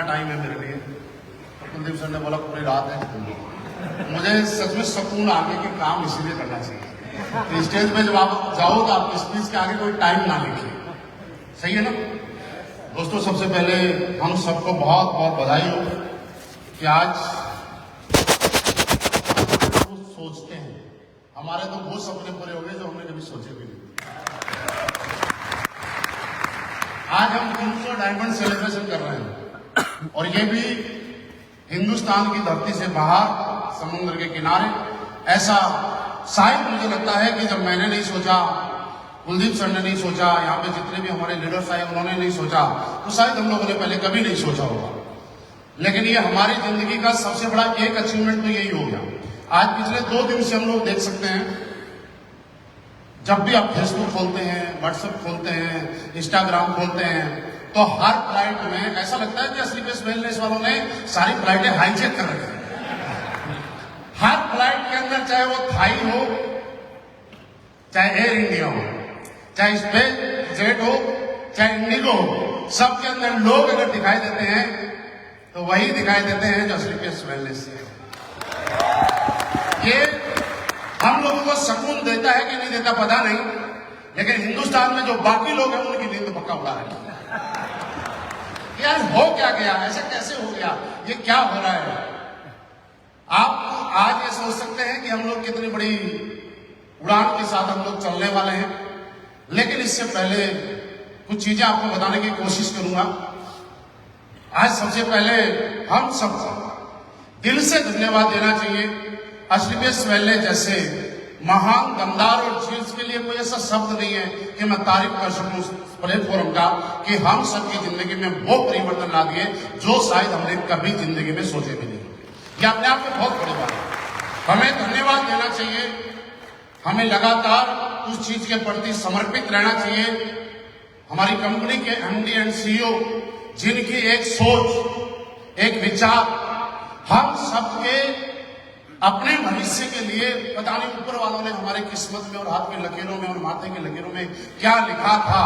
कितना टाइम है मेरे लिए? तो कुलदीप सर ने बोला पूरी रात है। मुझे सच में सुकून आ गया कि काम इसीलिए करना चाहिए। तो स्टेज पे जब आप जाओ तो आप स्पीच के आगे कोई टाइम ना लिखिए, सही है ना दोस्तों? सबसे पहले हम सबको बहुत बहुत बधाई हो कि आज सोचते हैं, हमारे तो वो सपने पूरे हो गए जो हमने कभी सोचे भी नहीं। आज हम 300 डायमंड सेलिब्रेशन कर रहे हैं और ये भी हिंदुस्तान की धरती से बाहर समुद्र के किनारे। ऐसा शायद मुझे लगता है कि जब मैंने नहीं सोचा, कुलदीप सर ने नहीं सोचा, यहाँ पे जितने भी हमारे लीडर्स आए उन्होंने नहीं सोचा, तो शायद हम लोगों ने पहले कभी नहीं सोचा होगा। लेकिन ये हमारी जिंदगी का सबसे बड़ा एक अचीवमेंट तो यही हो गया। आज पिछले 2 दिन से हम लोग देख सकते हैं, जब भी आप फेसबुक खोलते हैं, व्हाट्सएप खोलते हैं, इंस्टाग्राम खोलते हैं, तो हर फ्लाइट में ऐसा लगता है कि स्लीपर्स वेलनेस वालों ने सारी फ्लाइटें हाईजेक कर रखी है। हर फ्लाइट के अंदर, चाहे वो थाई हो, चाहे एयर इंडिया हो, चाहे स्पेस जेट हो, चाहे इंडिगो हो, सबके अंदर लोग अगर दिखाई देते हैं तो वही दिखाई देते हैं जो स्लीपर्स वेलनेस से। ये हम लोगों को सुकून देता है कि नहीं देता पता नहीं, लेकिन हिंदुस्तान में जो बाकी लोग हैं उनकी नींद पक्का उड़ा रहे हैं। यार हो क्या गया, ऐसा कैसे हो गया, ये क्या हो रहा है? आप आज ये सोच सकते हैं कि हम लोग कितनी बड़ी उड़ान के साथ हम लोग चलने वाले हैं, लेकिन इससे पहले कुछ चीजें आपको बताने की कोशिश करूंगा। आज सबसे पहले हम सबको दिल से धन्यवाद देना चाहिए स्लीपर्स वेलनेस जैसे महान दमदार और चीज के लिए कोई ऐसा शब्द नहीं है कि मैं तारीफ कर सकूं प्लेटफॉर्म का, कि हम सबकी जिंदगी में वो परिवर्तन ला दिए जो शायद हमने कभी जिंदगी में सोचे भी नहीं। ये अपने आप में बहुत बड़ी बात है, हमें धन्यवाद देना चाहिए। हमें लगातार उस चीज के प्रति समर्पित रहना चाहिए। हमारी कंपनी के एमडी एंड सीईओ जिनकी एक सोच, एक विचार, हम सबके अपने भविष्य के लिए पता नहीं ऊपर वालों ने हमारे किस्मत में और हाथ की लकीरों में और माथे की लकीरों में क्या लिखा था,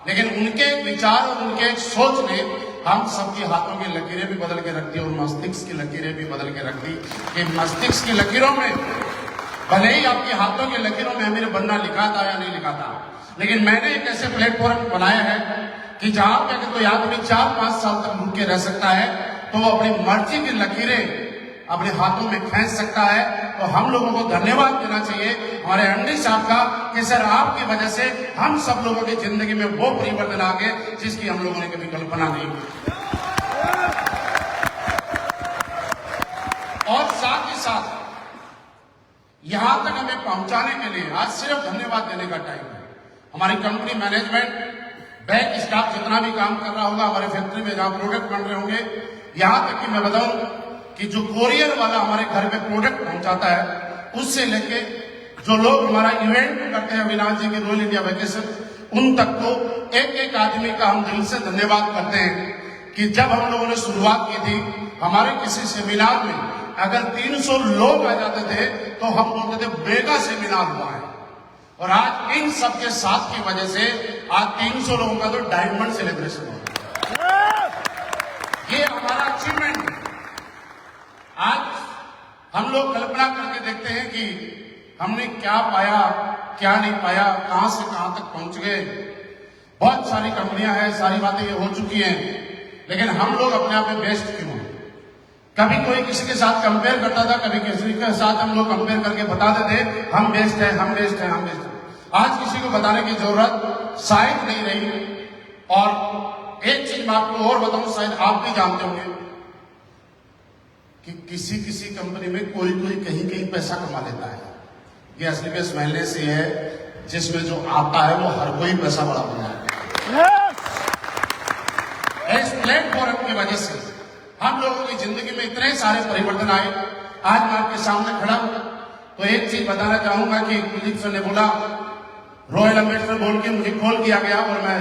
लेकिन उनके विचार और उनके एक सोच ने हम सबके हाथों की लकीरें भी बदल के रख दी और मस्तिष्क की लकीरें भी बदल के रख दी। कि मस्तिष्क की लकीरों में भले ही आपके हाथों की लकीरों में मेरे बनना लिखा था या नहीं लिखा था, लेकिन मैंने एक ऐसे प्लेटफॉर्म बनाया है कि जहां पे अगर कोई आदमी 4-5 साल तक भूख के रह सकता है तो वो अपनी मर्जी की लकीरें अपने हाथों में खींच सकता है। तो हम लोगों को धन्यवाद देना चाहिए हमारे एमडी साहब का कि सर आपकी वजह से हम सब लोगों की जिंदगी में वो परिवर्तन आ गए जिसकी हम लोगों ने कभी कल्पना नहीं की। और साथ ही साथ यहां तक हमें पहुंचाने के लिए आज सिर्फ धन्यवाद देने का टाइम है। हमारी कंपनी मैनेजमेंट, बैक स्टाफ जितना भी काम कर रहा होगा, हमारे फैक्ट्री में जहां प्रोडक्ट बन रहे होंगे, यहां तक कि मैं बताऊं कि जो कोरियर वाला हमारे घर पे प्रोडक्ट पहुंचाता है, उससे लेके जो लोग हमारा इवेंट करते हैं अविनाश जी के रॉयल इंडिया वेकेशन, उन तक को एक एक आदमी का हम दिल से धन्यवाद करते हैं। कि जब हम लोगों ने शुरुआत की थी, हमारे किसी सेमिनार में अगर 300 लोग आ जाते थे तो हम बोलते थे मेगा सेमिनार हुआ है। और आज इन सबके साथ की वजह से आज 300 लोगों का तो डायमंड सेलिब्रेशन हो रहा है। ये हमारा अचीवमेंट है। आज हम लोग कल्पना करके देखते हैं कि हमने क्या पाया, क्या नहीं पाया, कहां से कहां तक पहुंच गए। बहुत सारी कंपनियां हैं, सारी बातें ये हो चुकी हैं, लेकिन हम लोग अपने आप में बेस्ट क्यों हैं? कभी कोई किसी के साथ कंपेयर करता था, कभी किसी के साथ हम लोग कंपेयर करके बताते थे हम बेस्ट हैं, हम बेस्ट हैं, हम बेस्ट हैं। आज किसी को बताने की जरूरत शायद नहीं रही। और एक चीज मैं आपको और बताऊं, शायद आप भी जानते होंगे कि किसी किसी कंपनी में कोई कोई कहीं कहीं पैसा कमा लेता है। ये स्लीपर्स वेलनेस से है जिसमें जो आता है वो हर कोई पैसा बड़ा बना है। इस प्लेटफॉर्म की वजह से हम लोगों की जिंदगी में इतने सारे परिवर्तन आए। आज मैं आपके सामने खड़ा हूं तो एक चीज बताना चाहूंगा कि कुलदीप सर ने बोला रॉयल एम्बेसडर बोल के मुझे कॉल किया गया और मैं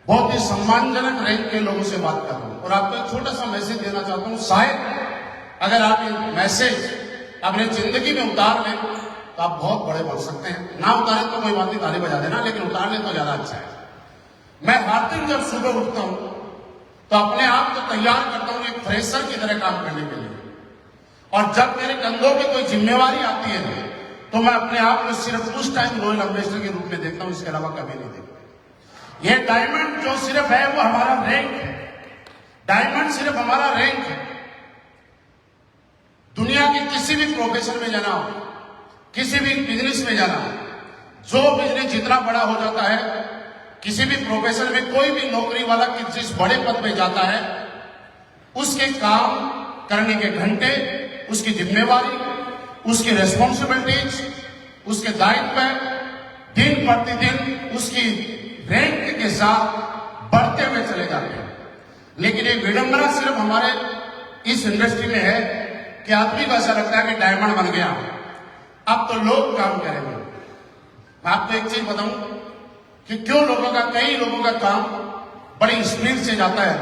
बहुत ही सम्मानजनक रैंक के लोगों से बात कर रहा हूं और आपको एक छोटा सा मैसेज देना चाहता हूं। शायद अगर आप ये मैसेज अपनी जिंदगी में उतार लें तो आप बहुत बड़े बन सकते हैं। ना उतारें तो कोई बात नहीं, ताली बजा देना, लेकिन उतार लें तो ज्यादा अच्छा है। मैं हर दिन जब सुबह उठता हूं तो अपने आप को तैयार करता हूं एक फ्रेशर की तरह काम करने के लिए। और जब मेरे कंधों पे कोई जिम्मेवारी आती है तो मैं अपने आप को सिर्फ उस टाइम रॉयल एम्बेसडर के रूप में देखता हूं, इसके अलावा कभी नहीं देखता। ये डायमंड जो सिर्फ है वो हमारा रैंक है, डायमंड सिर्फ हमारा रैंक है। दुनिया के किसी भी प्रोफेशन में जाना हो, किसी भी बिजनेस में जाना हो, जो बिजनेस जितना बड़ा हो जाता है, किसी भी प्रोफेशन में कोई भी नौकरी वाला जिस बड़े पद पे जाता है, उसके काम करने के घंटे, उसकी जिम्मेवारी, उसकी रेस्पॉन्सिबिलिटीज, उसके दायित्व दिन प्रतिदिन उसकी रैंक के साथ बढ़ते हुए चले जाते हैं। लेकिन एक विडंबना सिर्फ हमारे इस इंडस्ट्री में है कि आदमी को ऐसा लगता है कि डायमंड बन गया, अब तो लोग काम करेंगे। मैं आपको एक चीज बताऊं कि क्यों कई लोगों का काम बड़ी स्पीड से जाता है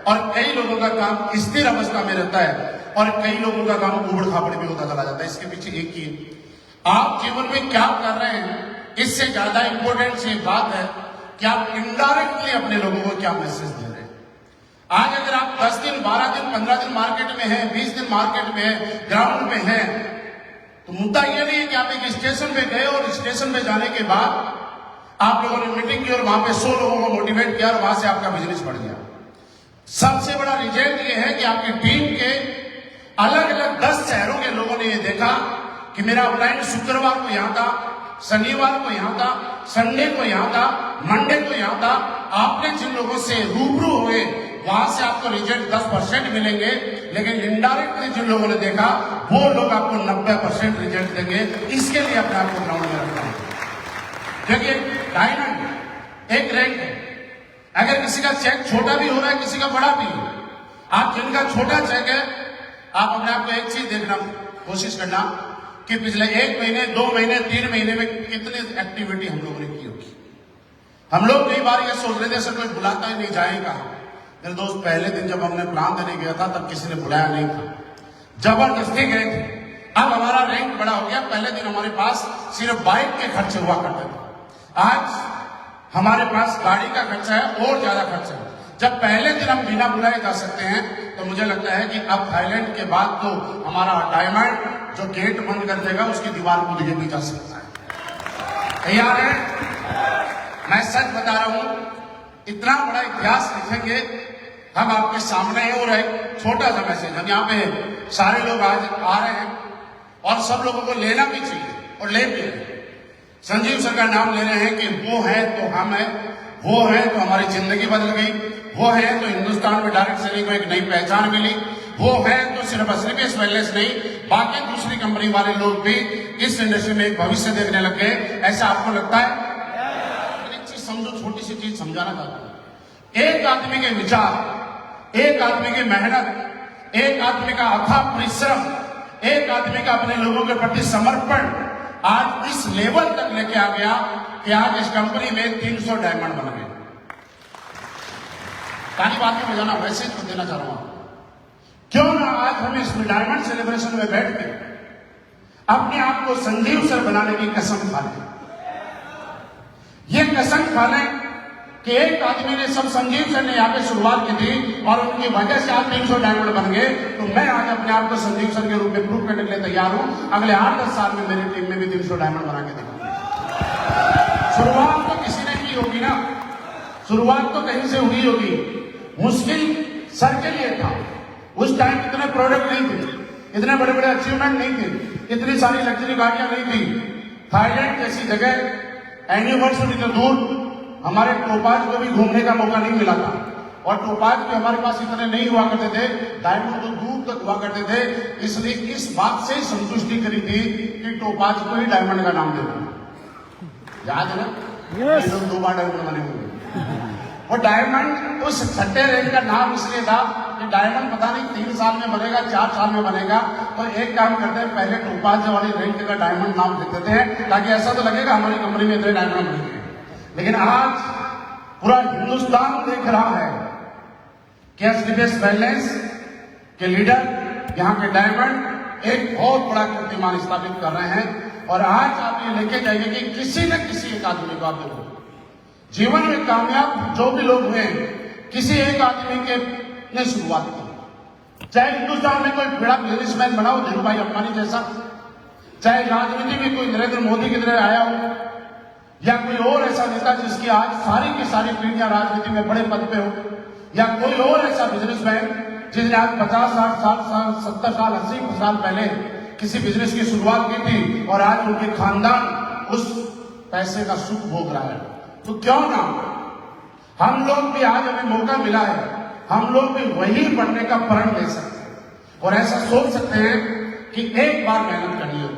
और कई लोगों का काम स्थिर अवस्था में रहता है और कई लोगों का काम उबड़ खाबड़ भी होता चला जाता है। इसके पीछे एक ही, आप जीवन में क्या कर रहे हैं, इससे ज्यादा इंपॉर्टेंट सी बात है कि आप इनडायरेक्टली अपने लोगों को क्या मैसेज दे रहे हैं। आज अगर आप 10 दिन, 12 दिन, 15 दिन मार्केट में हैं, 20 दिन मार्केट में हैं, ग्राउंड में हैं, तो मुद्दा यह नहीं है कि आप एक स्टेशन पे गए और स्टेशन पे जाने के बाद आप लोगों ने मीटिंग की और वहां पे 100 लोगों को मोटिवेट किया और वहां से आपका बिजनेस बढ़ गया। सबसे बड़ा रिजल्ट यह है कि आपकी टीम के अलग अलग 10 शहरों के लोगों ने यह देखा कि मेरा अपलाइन शुक्रवार को यहां था, शनिवार को यहां था, संडे को यहां था, मंडे को यहां था। आपने जिन लोगों से रूबरू हुए वहां से आपको रिजल्ट 10% मिलेंगे, लेकिन इनडायरेक्टली जिन लोगों ने देखा वो लोग आपको 90% रिजल्ट देंगे। इसके लिए अपने आप को ग्राउंड में रखना है, क्योंकि डायमंड एक रैंक है। अगर किसी का चेक छोटा भी हो रहा है, किसी का बड़ा भी है, आप जिनका छोटा चेक है, आप अपने आप को एक चीज देखना कोशिश करना कि पिछले 1 महीने, 2 महीने, 3 महीने में कितनी एक्टिविटी हम लोगों ने की होगी। हम लोग कई बार ये सोच रहे थे सर कोई बुलाता ही नहीं जाएगा। मेरे दोस्त, पहले दिन जब हमने प्लान देने गया था तब किसी ने बुलाया नहीं था, जबरदस्ती गए थे। अब हमारा रैंक बड़ा हो गया। पहले दिन हमारे पास सिर्फ बाइक के खर्चे हुआ करते थे, आज हमारे पास गाड़ी का खर्चा है और ज्यादा खर्चा है। जब पहले दिन हम बिना बुलाए जा सकते हैं तो मुझे लगता है कि अब थाईलैंड के बाद तो हमारा डायमंड जो गेट बंद कर देगा उसकी दीवार को भी जा सकता है। तैयार है? मैं सच बता रहा हूं, इतना बड़ा इतिहास लिखेंगे हम आपके सामने है। और एक छोटा सा मैसेज, हम यहाँ पे सारे लोग आज आ रहे हैं और सब लोगों को लेना भी चाहिए और ले भी रहे हैं। संजीव सर का नाम ले रहे हैं कि वो है तो हम है, वो है तो हमारी जिंदगी बदल गई, वो है तो हिंदुस्तान में डायरेक्ट सेलिंग को एक नई पहचान मिली, वो है तो सिर्फ एसलीपीएस वेलनेस नहीं, बाकी दूसरी कंपनी वाले लोग भी इस इंडस्ट्री में एक भविष्य देखने लग गए। ऐसा आपको लगता है? एक चीज समझो, छोटी सी चीज समझाना चाहता हूं। एक आदमी के विचार, एक आदमी की मेहनत, एक आदमी का अथाह परिश्रम, एक आदमी का अपने लोगों के प्रति समर्पण आज इस लेवल तक लेके आ गया कि आज इस कंपनी में 300 डायमंड बन गए। ताली बात में बजाना, मैसेज को देना चाह रहा हूं। क्यों ना आज हम इस डायमंड सेलिब्रेशन में बैठ के अपने आप को संजीव सर बनाने की कसम खा लें। ये कसम खा लें कि एक आदमी ने, सब संजीव सर ने यहाँ पे शुरुआत की थी और उनकी वजह से आज 300 डायमंड बन गए। तो मैं आज अपने आप को संजीव सर के रूप में प्रूव करने के लिए तैयार हूं। अगले 8-10 साल में मेरी टीम में भी 300 डायमंड बना के देखूंगा। शुरुआत तो किसी ने की होगी ना, शुरुआत तो कहीं से हुई होगी। मुश्किल सर के लिए था, उस टाइम इतने प्रोडक्ट नहीं थे, इतने बड़े बड़े अचीवमेंट नहीं थे, इतनी सारी लग्जरी गाड़ियां नहीं थी। थाईलैंड जैसी जगह, एनिवर्सरी से दूर हमारे टोपाज को भी घूमने का मौका नहीं मिला था और टोपाज भी हमारे पास इतने नहीं हुआ करते थे, डायमंड तो दूर तक हुआ करते थे। इसलिए इस बात से संतुष्टि करी थी कि टोपाज को ही डायमंड का नाम देना। याद है ना? yes. 2 बार डायमंड बने हुए। और डायमंड उस छठे रैंक का नाम इसलिए था कि डायमंड पता नहीं 3 साल में बनेगा, 4 साल में बनेगा। तो एक काम करते हैं, पहले टोपाज वाली रैंक का डायमंड नाम दे देते हैं ताकि ऐसा तो लगेगा हमारी कंपनी में इतने डायमंड बनेंगे। लेकिन आज पूरा हिंदुस्तान देख रहा है कि एसलीपीएस वेलनेस के लीडर, यहाँ के डायमंड एक बहुत बड़ा कीर्तिमान स्थापित कर रहे हैं। और आज आप ये लेके जाइए कि किसी न किसी एक आदमी को, आप देखो जीवन में कामयाब जो भी लोग हुए, किसी एक आदमी के ने शुरुआत की। चाहे हिंदुस्तान में कोई बड़ा बिजनेसमैन बना हो धीरू भाई अंबानी जैसा, चाहे राजनीति में कोई नरेंद्र मोदी की तरह आया हो, या कोई और ऐसा नेता जिसकी आज सारी की सारी पीढ़ियां राजनीति में बड़े पद पे हो, या कोई और ऐसा बिजनेसमैन जिसने आज 50 60 70 साल 80 साल पहले किसी बिजनेस की शुरुआत की थी और आज उनके खानदान उस पैसे का सुख भोग रहा है। तो क्यों ना हम लोग भी, आज हमें मौका मिला है, हम लोग भी वही बनने का प्रण ले सकते हैं और ऐसा सोच सकते हैं कि एक बार मेहनत करनी है,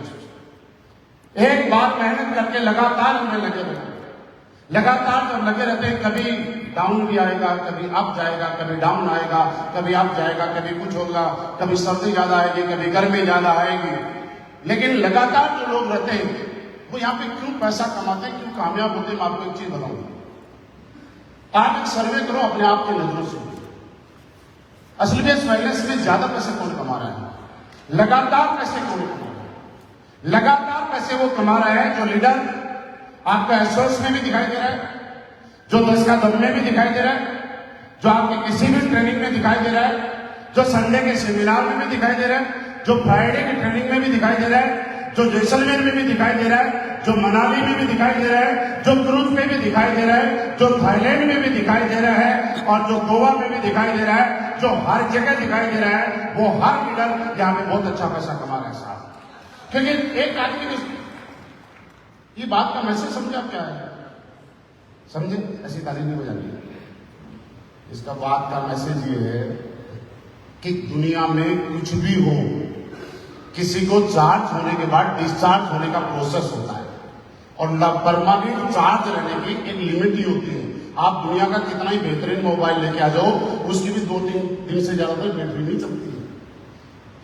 एक बार मेहनत करके लगातार हमें लगे रहना। लगातार जब लगे रहते हैं, कभी डाउन भी आएगा, कभी अप जाएगा, कभी डाउन आएगा, कभी अप जाएगा, कभी कुछ होगा, कभी सर्दी ज्यादा आएगी, कभी गर्मी ज्यादा आएगी, लेकिन लगातार जो लोग रहते हैं वो यहाँ पे क्यों पैसा कमाते हैं, क्यों कामयाब होते हैं। मैं आपको एक चीज बताऊंगा। आप एक सर्वे करो अपने आप की नजरों से, असली बेस वेलनेस में ज्यादा पैसे कौन कमा रहा है, लगातार पैसे कौन कमा रहा है। लगातार पैसे वो कमा रहा है जो लीडर आपका एसोस में भी दिखाई दे रहा है, जो 10 का दम में भी दिखाई दे रहा है, जो आपके किसी भी ट्रेनिंग में दिखाई दे रहा है, जो संडे के सेमिनार में भी दिखाई दे रहा है, जो फ्राइडे की ट्रेनिंग में भी दिखाई दे रहा है, जो जैसलमेर में भी दिखाई दे रहा है, जो मनाली में भी दिखाई दे रहा है, जो क्रूज में भी दिखाई दे रहा है, जो थाईलैंड में भी दिखाई दे रहा है और जो गोवा में भी दिखाई दे रहा है, जो हर जगह दिखाई दे रहा है, वो हर लीडर यहाँ पे बहुत अच्छा पैसा कमा रहा है साहब। क्योंकि एक आदमी ने ये बात का मैसेज समझा क्या है, समझे? ऐसी तारीफ नहीं बजानी। इसका बात का मैसेज ये है कि दुनिया में कुछ भी हो, किसी को चार्ज होने के बाद डिस्चार्ज होने का प्रोसेस होता है और परमानेंट चार्ज रहने की एक लिमिट ही होती है। आप दुनिया का कितना ही बेहतरीन मोबाइल लेके आ जाओ, उसकी भी 2-3 दिन से ज्यादा तो बैटरी नहीं चलती है।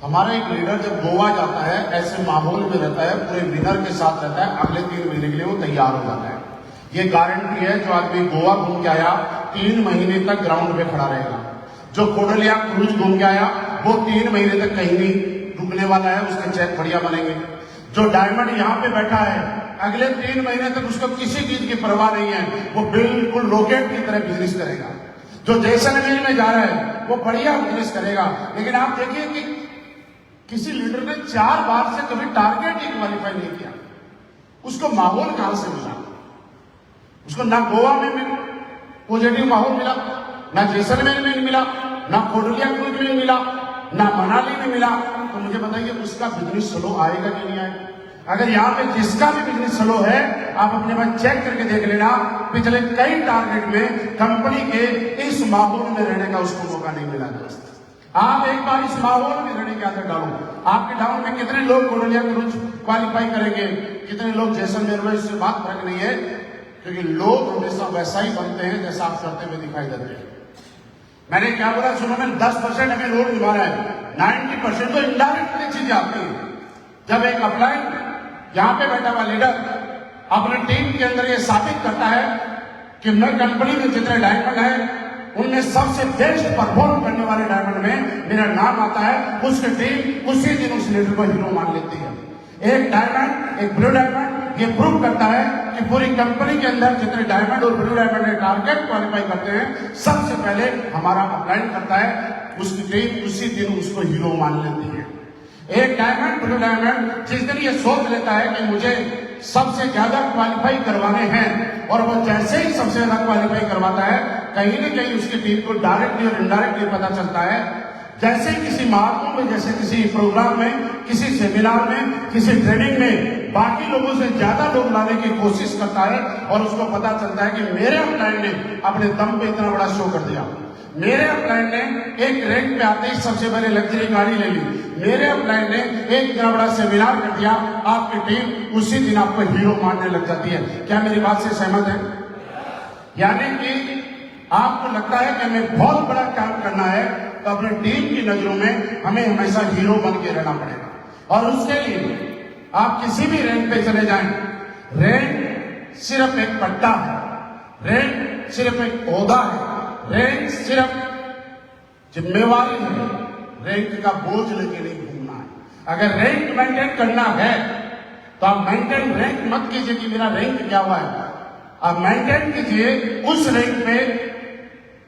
हमारा एक लीडर जब गोवा जाता है, ऐसे माहौल में रहता है, पूरे विनर के साथ रहता है, अगले 3 महीने के लिए वो तैयार हो जाता है। ये गारंटी है, जो आदमी गोवा घूम के आया 3 महीने तक ग्राउंड पे खड़ा रहेगा। जो कोडलिया क्रूज घूम के आया वो 3 महीने तक कहीं नहीं रुकने वाला है, उसके चेक बढ़िया बनेंगे। जो डायमंड यहाँ पे बैठा है, अगले 3 महीने तक उसको किसी चीज की परवाह नहीं है, वो बिल्कुल रॉकेट की तरह बिजनेस करेगा। जो जैसलमेर में जा रहा है वो बढ़िया बिजनेस करेगा। लेकिन आप देखिए कि किसी लीडर ने 4 बार से कभी टारगेट ही क्वालिफाई नहीं किया। उसको माहौल कहां से मिला? उसको ना गोवा में भी पॉजिटिव माहौल मिला, ना जैसलमेर में मिला, ना कोडलिया क्रूज में मिला, ना मनाली में मिला। तो मुझे बताइए उसका बिजनेस स्लो आएगा कि नहीं आएगा? अगर यहाँ पे जिसका भी बिजनेस स्लो है, आप अपने पास चेक करके देख लेना, पिछले कई टारगेट में कंपनी के इस माहौल में रहने का उसको मौका नहीं मिला। आप एक बार इस माहौल में रहने की आदत डालो। आपके टाउन में कितने लोग कोडलिया क्रूज क्वालिफाई करेंगे, कितने लोग जैसलमेर में, इससे बात फर्क नहीं है, क्योंकि लोग हमेशा वैसा ही बनते हैं जैसा आप करते हुए दिखाई देते हैं। मैंने क्या बोला सुनो, में 10% हमें रोल निभा रहा है, 90% तो इनडायरेक्टली चीजें आती है। जब एक अपलाइन यहाँ पे बैठा हुआ लीडर अपनी टीम के अंदर ये साबित करता है कि मैं कंपनी में जितने डायमंड है उनमें सबसे बेस्ट परफॉर्म करने वाले डायमंड में मेरा नाम आता है, उसकी टीम उसी दिन उस लीडर को हीरो मान लेती है। एक डायमंड, एक ब्लू डायमंड ये प्रूव करता है कि पूरी कंपनी के अंदर जितने डायमंड और ब्लू डायमंड के टारगेट क्वालिफाई करते हैं, सबसे पहले हमारा अपलाइन करता है, उसकी टीम उसी दिन उसको हीरो मान लेती है। एक डायमंड, ब्लू डायमंड जिस दिन ये सोच लेता है कि मुझे सबसे ज्यादा क्वालिफाई करवाने हैं, और वो जैसे ही सबसे ज्यादा क्वालिफाई करवाता है, कहीं न कहीं उसकी टीम को डायरेक्टली और इनडायरेक्टली पता चलता है। जैसे ही किसी महात्मा में, जैसे किसी प्रोग्राम में, किसी सेमिनार में, किसी ट्रेनिंग में बाकी लोगों से ज्यादा लोग लाने की कोशिश करता है और उसको पता चलता है कि मेरे अपलाइन ने अपने दम पे इतना बड़ा शो कर दिया, मेरे अपलाइन ने एक रैंक पे आते ही सबसे पहले लग्जरी गाड़ी ले ली, मेरे अपलाइन ने एक इतना बड़ा सेमिनार कर दिया, आपकी टीम उसी दिन आपको हीरो मानने लग जाती है। क्या मेरी बात से सहमत है? यानी कि आपको लगता है कि हमें बहुत बड़ा काम करना है, तो अपनी टीम की नजरों में हमें हमेशा हीरो बन के रहना पड़ेगा। और उसके लिए आप किसी भी रैंक पे चले जाएं, रैंक सिर्फ एक पट्टा है, रैंक सिर्फ एक ओहदा है, रैंक सिर्फ जिम्मेवारी है, रैंक का बोझ लेके नहीं घूमना है। अगर रैंक मेंटेन करना है तो आप मेंटेन रैंक मत कीजिए कि मेरा रैंक क्या हुआ है, आप मेंटेन कीजिए उस रैंक पे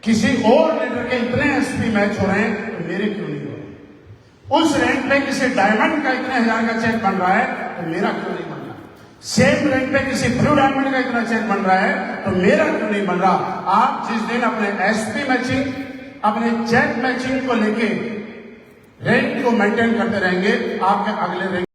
किसी और लीडर के इतने एसपी मैच हो रहे हैं तो मेरे क्यों नहीं हो रहे? उस रैंक पे किसी डायमंड का इतने हजार का चेक बन रहा है तो मेरा क्यों नहीं बन रहा? सेम रैंक पे किसी ब्लू डायमंड का इतना चेक बन रहा है तो मेरा क्यों नहीं बन रहा? आप जिस दिन अपने एसपी मैचिंग, अपने चेक मैचिंग को लेके रैंक को मेंटेन करते रहेंगे, आपके अगले रैंक